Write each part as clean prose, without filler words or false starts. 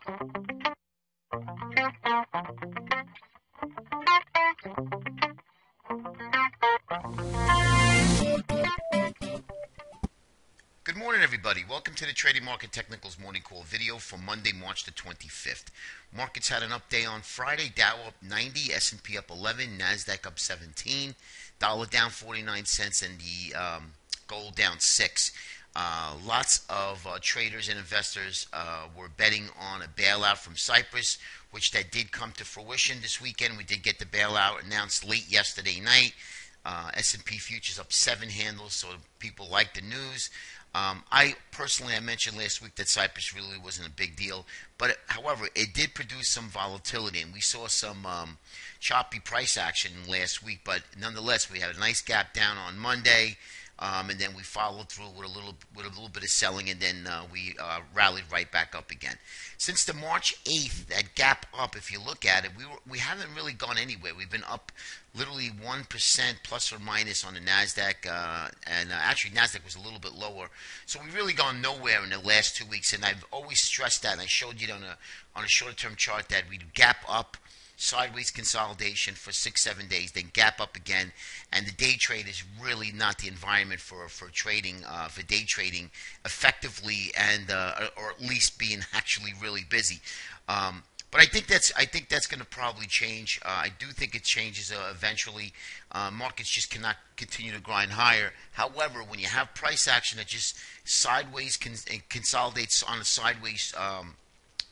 Good morning, everybody. Welcome to the Trading Market Technicals Morning Call video for Monday, March the 25th. Markets had an up day on Friday. Dow up 90, S&P up 11, NASDAQ up 17, dollar down 49 cents, and the gold down 6. Lots of traders and investors were betting on a bailout from Cyprus, which that did come to fruition this weekend. We did get the bailout announced late yesterday night. S&P futures up 7 handles, so people like the news. I mentioned last week that Cyprus really wasn't a big deal, but however, it did produce some volatility, and we saw some choppy price action last week. But nonetheless, we had a nice gap down on Monday, and then we followed through with a little bit of selling, and then we rallied right back up again. Since the March 8th, that gap up, if you look at it, we haven't really gone anywhere. We've been up literally 1% plus or minus on the NASDAQ, and actually NASDAQ was a little bit lower. So we've really gone nowhere in the last 2 weeks, and I've always stressed that, and I showed you on a short-term chart that we'd gap up, sideways consolidation for 6-7 days, then gap up again, and the day trade is really not the environment for trading, for day trading effectively, and or at least being actually really busy. But I think that's going to probably change. I do think it changes eventually. Markets just cannot continue to grind higher. However, when you have price action that just sideways consolidates on a sideways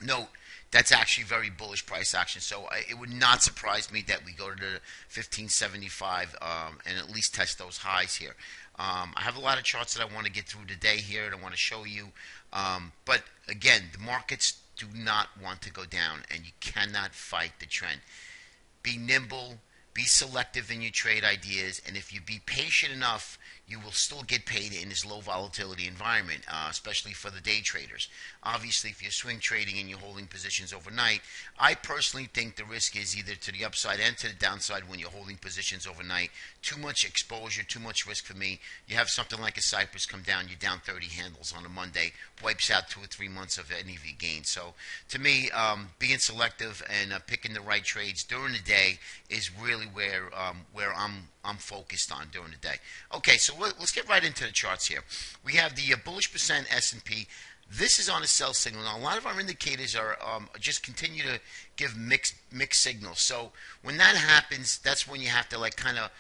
note, that's actually very bullish price action. So it would not surprise me that we go to the 1575 and at least test those highs here. I have a lot of charts that I want to get through today here and I want to show you. But again, the markets do not want to go down, and you cannot fight the trend. Be nimble, be selective in your trade ideas, and if you be patient enough, you will still get paid in this low volatility environment, especially for the day traders. Obviously, if you're swing trading and you're holding positions overnight, I personally think the risk is either to the upside and to the downside when you're holding positions overnight. Too much exposure, too much risk for me. You have something like a Cyprus come down, you're down 30 handles on a Monday, wipes out 2 or 3 months of NAV gain. So to me, being selective and picking the right trades during the day is really where I'm focused on during the day. Okay, so let's get right into the charts here. We have the bullish percent S&P. This is on a sell signal. Now, a lot of our indicators are just continue to give mixed signals. So when that happens, that's when you have to like kind of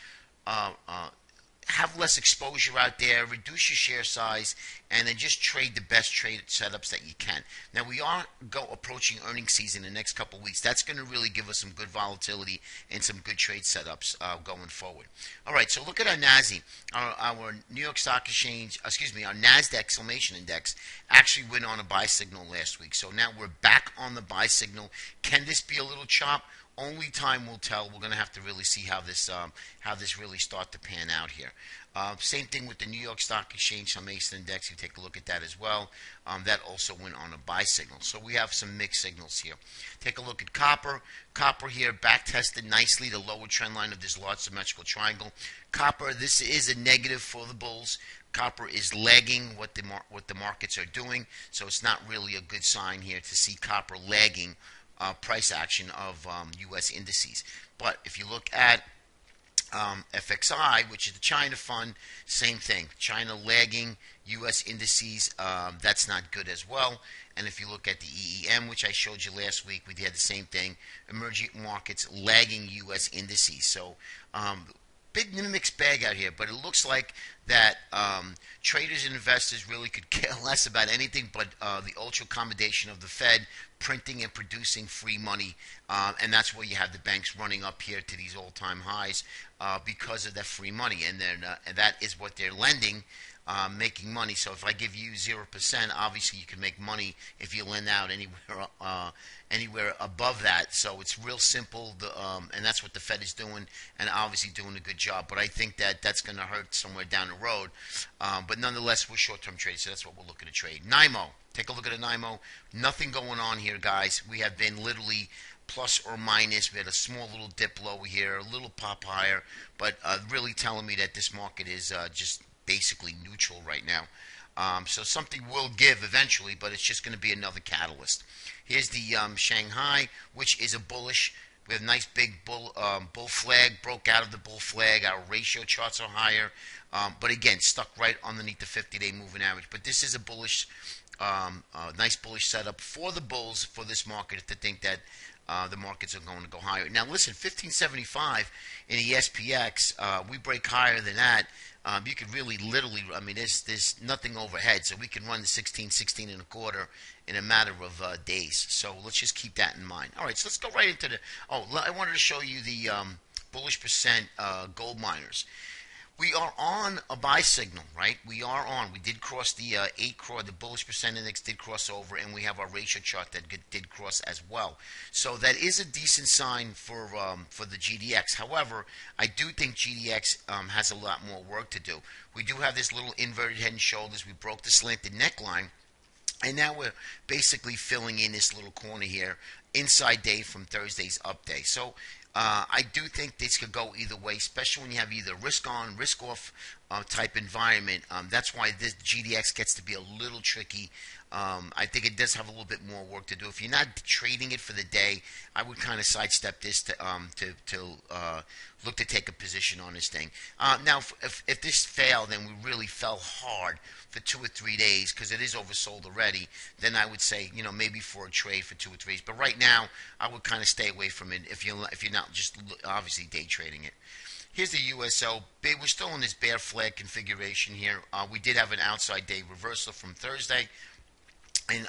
have less exposure out there, reduce your share size, and then just trade the best trade setups that you can. Now, we are approaching earnings season in the next couple of weeks. That's going to really give us some good volatility and some good trade setups going forward. All right, so look at our NASI. Our New York Stock Exchange, our NASDAQ exclamation index actually went on a buy signal last week. So now we're back on the buy signal. Can this be a little chop? Only time will tell. We're going to have to really see how this really start to pan out here. Same thing with the New York Stock Exchange Summation Index. You take a look at that as well. That also went on a buy signal. So we have some mixed signals here. Take a look at copper. Copper here back tested nicely the lower trend line of this large symmetrical triangle. Copper, this is a negative for the bulls. Copper is lagging what the markets are doing. So it's not really a good sign here to see copper lagging price action of U.S. indices. But if you look at FXI, which is the China fund, same thing. China lagging U.S. indices, that's not good as well. And if you look at the EEM, which I showed you last week, we did the same thing. Emerging markets lagging U.S. indices. So big mixed bag out here, but it looks like that traders and investors really could care less about anything but the ultra accommodation of the Fed printing and producing free money, and that's where you have the banks running up here to these all-time highs because of that free money, and that is what they're lending, making money. So if I give you 0%, obviously you can make money if you lend out anywhere above that. So it's real simple, and that's what the Fed is doing, and obviously doing a good job. But I think that that's going to hurt somewhere down the road. But nonetheless, we're short-term trades, so that's what we're looking to trade. NYMO. Take a look at a NYMO. Nothing going on here, guys. We have been literally plus or minus. We had a small little dip low here, a little pop higher, but really telling me that this market is just basically neutral right now. So something will give eventually, but it's just going to be another catalyst. Here's the Shanghai, which is a bullish. We have a nice big bull flag, broke out of the bull flag. Our ratio charts are higher, but again, stuck right underneath the 50-day moving average. But this is a bullish, nice bullish setup for the bulls for this market to think that the markets are going to go higher. Now, listen, 1575 in the SPX, we break higher than that. You could really, literally, I mean, there's nothing overhead, so we can run the 16, 16 and a quarter in a matter of days. So let's just keep that in mind. All right, so let's go right into the. Oh, I wanted to show you the bullish percent gold miners. We are on a buy signal, right? We are on. We did cross the the bullish percent index did cross over, and we have our ratio chart that did cross as well. So that is a decent sign for the GDX. However, I do think GDX has a lot more work to do. We do have this little inverted head and shoulders. We broke the slanted neckline. And now we're basically filling in this little corner here, inside day from Thursday's up day. So I do think this could go either way, especially when you have either risk on, risk off type environment. That's why this GDX gets to be a little tricky. I think it does have a little bit more work to do. If you're not trading it for the day, I would kind of sidestep this to look to take a position on this thing. Now, if this failed and we really fell hard for 2 or 3 days because it is oversold already, then I would say, you know, maybe for a trade for 2 or 3 days. But right now, I would kind of stay away from it if you're not just obviously day trading it. Here's the USO. We're still in this bear flag configuration here. We did have an outside day reversal from Thursday. And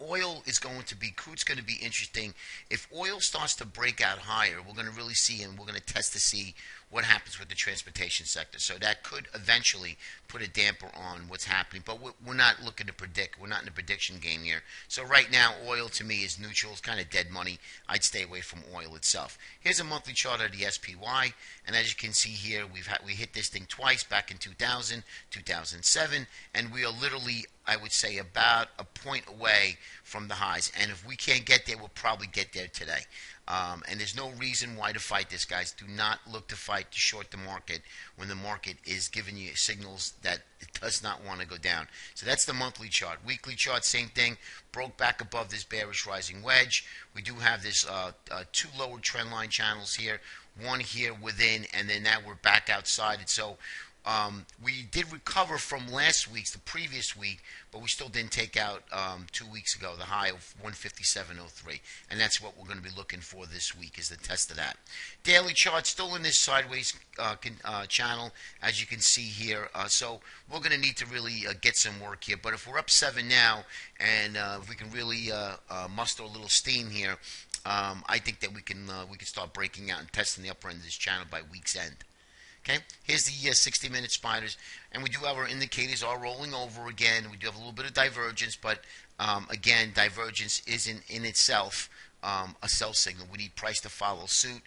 oil is going to be, crude's going to be interesting. If oil starts to break out higher, we're going to really see, and we're going to test to see what happens with the transportation sector. So that could eventually put a damper on what's happening. But we're not looking to predict. We're not in a prediction game here. So right now, oil to me is neutral. It's kind of dead money. I'd stay away from oil itself. Here's a monthly chart of the SPY. And as you can see here, we hit this thing twice back in 2000, 2007. And we are literally, I would say, about a point away from the highs. And if we can't get there, we'll probably get there today. And there's no reason why to fight this, guys. Do not look to fight to short the market when the market is giving you signals that it does not want to go down. So that's the monthly chart. Weekly chart, same thing. Broke back above this bearish rising wedge. We do have this 2 lower trend line channels here. One here within, and then now we're back outside it. So we did recover from the previous week, but we still didn't take out 2 weeks ago the high of 157.03, and that's what we're going to be looking for this week is the test of that. Daily chart still in this sideways channel, as you can see here. So we're going to need to really get some work here. But if we're up 7 now, and if we can really muster a little steam here, I think that we can start breaking out and testing the upper end of this channel by week's end. Okay, here's the 60-minute spiders, and we do have our indicators are rolling over again. We do have a little bit of divergence, but again, divergence isn't in itself a sell signal. We need price to follow suit.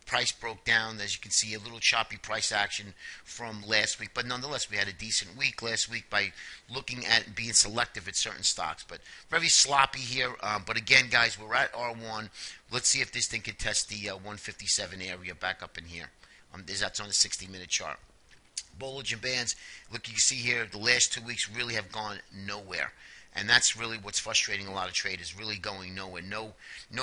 Price broke down, as you can see, a little choppy price action from last week, but nonetheless, we had a decent week last week by looking at being selective at certain stocks, but very sloppy here. But again, guys, we're at R1. Let's see if this thing can test the 157 area back up in here. That's on the 60-minute chart. Bollinger Bands, look, you can see here, the last 2 weeks really have gone nowhere. And that's really what's frustrating a lot of traders, really going nowhere. No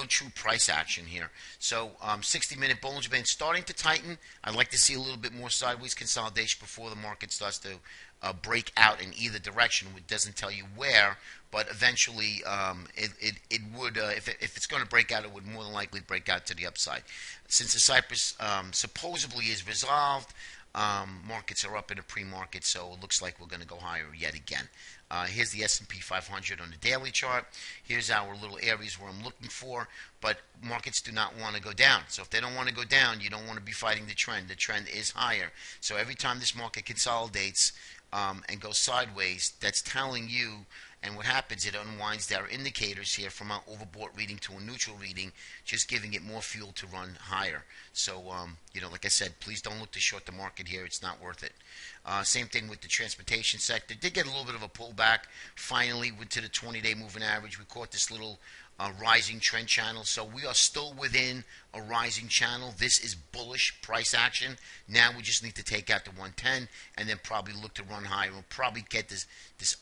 true price action here. So 60-minute Bollinger Band starting to tighten. I'd like to see a little bit more sideways consolidation before the market starts to break out in either direction. It doesn't tell you where, but eventually it would, if it's going to break out, it would more than likely break out to the upside. Since the Cyprus supposedly is resolved, markets are up in a pre-market, so it looks like we're going to go higher yet again. Here's the S&P 500 on the daily chart. Here's our little areas where I'm looking for, but markets do not want to go down. So if they don't want to go down, you don't want to be fighting the trend. The trend is higher. So every time this market consolidates and goes sideways, that's telling you, and what happens, it unwinds our indicators here from an overbought reading to a neutral reading, just giving it more fuel to run higher. So, you know, like I said, please don't look to short the market here. It's not worth it. Same thing with the transportation sector. Did get a little bit of a pullback. Finally, went to the 20-day moving average. We caught this little rising trend channel. So we are still within a rising channel. This is bullish price action. Now we just need to take out the 110 and then probably look to run higher. We'll probably get this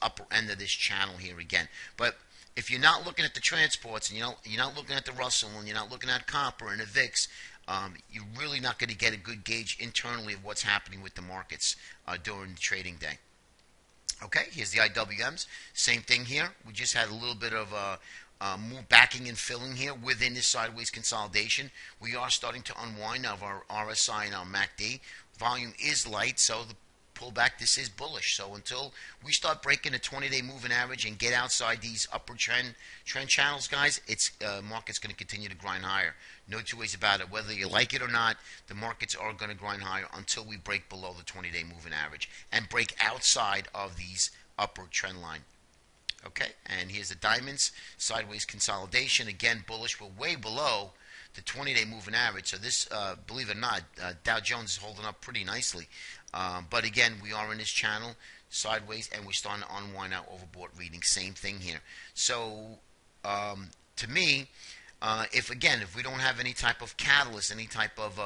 upper end of this channel here again. But if you're not looking at the transports and you're not looking at the Russell and you're not looking at copper and the VIX, you're really not going to get a good gauge internally of what's happening with the markets during the trading day. Okay, here's the IWMs. Same thing here. We just had a little bit of move backing and filling here within this sideways consolidation. We are starting to unwind of our RSI and our MACD. Volume is light, so the pullback, this is bullish. So until we start breaking the 20-day moving average and get outside these upper trend channels, guys, it's market's going to continue to grind higher. No two ways about it. Whether you like it or not, the markets are going to grind higher until we break below the 20-day moving average and break outside of these upper trend line. Okay, and here's the diamonds, sideways consolidation, again bullish. We're way below the 20-day moving average. So this, believe it or not, Dow Jones is holding up pretty nicely. But again, we are in this channel sideways, and we're starting to unwind our overbought reading. Same thing here. So to me, if we don't have any type of catalyst, any type of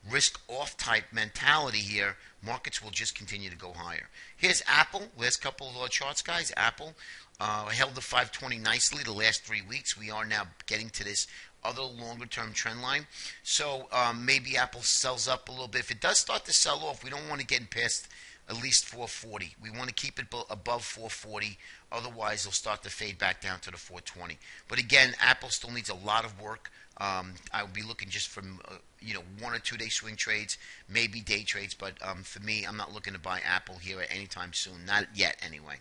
risk-off type mentality here, markets will just continue to go higher. Here's Apple. Last couple of charts, guys. Apple held the 520 nicely the last 3 weeks. We are now getting to this other longer-term trend line. So maybe Apple sells up a little bit. If it does start to sell off, we don't want to get past at least 440. We want to keep it above 440. Otherwise, it'll start to fade back down to the 420. But again, Apple still needs a lot of work. I would be looking just for 1 or 2 day swing trades, maybe day trades. But for me, I'm not looking to buy Apple here at any time soon. Not yet, anyway.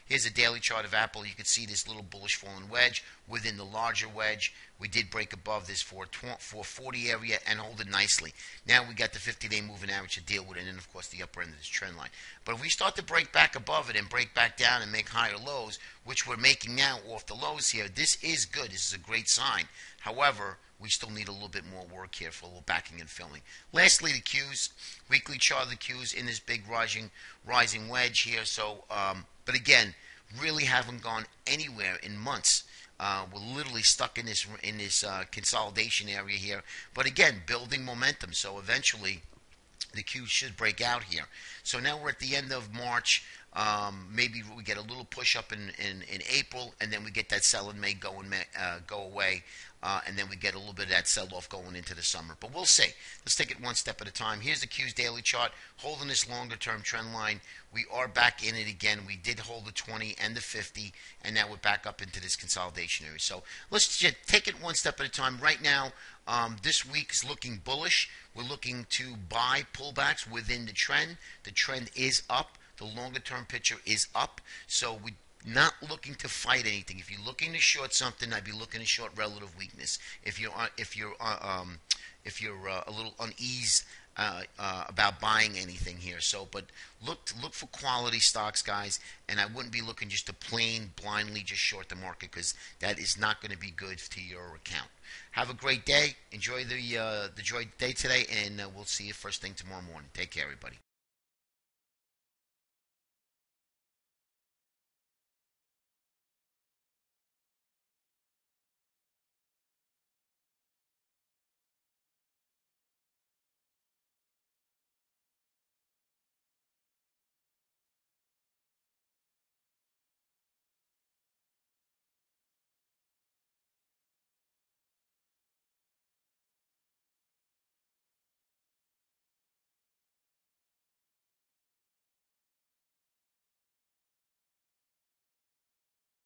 Here's a daily chart of Apple. You can see this little bullish falling wedge within the larger wedge. We did break above this 440 area and hold it nicely. Now we got the 50-day moving average to deal with, and then of course the upper end of this trend line. But if we start to break back above it and break back down and make higher lows, which we're making now off the lows here, this is good. This is a great sign. However, we still need a little bit more work here for a little backing and filling. Lastly, the Qs. Weekly chart of the Qs in this big rising wedge here. So, but again, really haven't gone anywhere in months. We're literally stuck in this consolidation area here. But again, building momentum. So eventually, the Qs should break out here. So now we're at the end of March. Maybe we get a little push up in April, and then we get that sell in May go away, and then we get a little bit of that sell-off going into the summer. But we'll see. Let's take it one step at a time. Here's the Q's daily chart, holding this longer-term trend line. We are back in it again. We did hold the 20 and the 50, and now we're back up into this consolidation area. So let's just take it one step at a time. Right now, this week is looking bullish. We're looking to buy pullbacks within the trend. The trend is up. The longer-term picture is up. So we're not looking to fight anything. If you're looking to short something, I'd be looking to short relative weakness. If you're a little uneasy about buying anything here, but look for quality stocks, guys. And I wouldn't be looking just to blindly just short the market, because that is not going to be good to your account. Have a great day. Enjoy the day today, and we'll see you first thing tomorrow morning. Take care, everybody.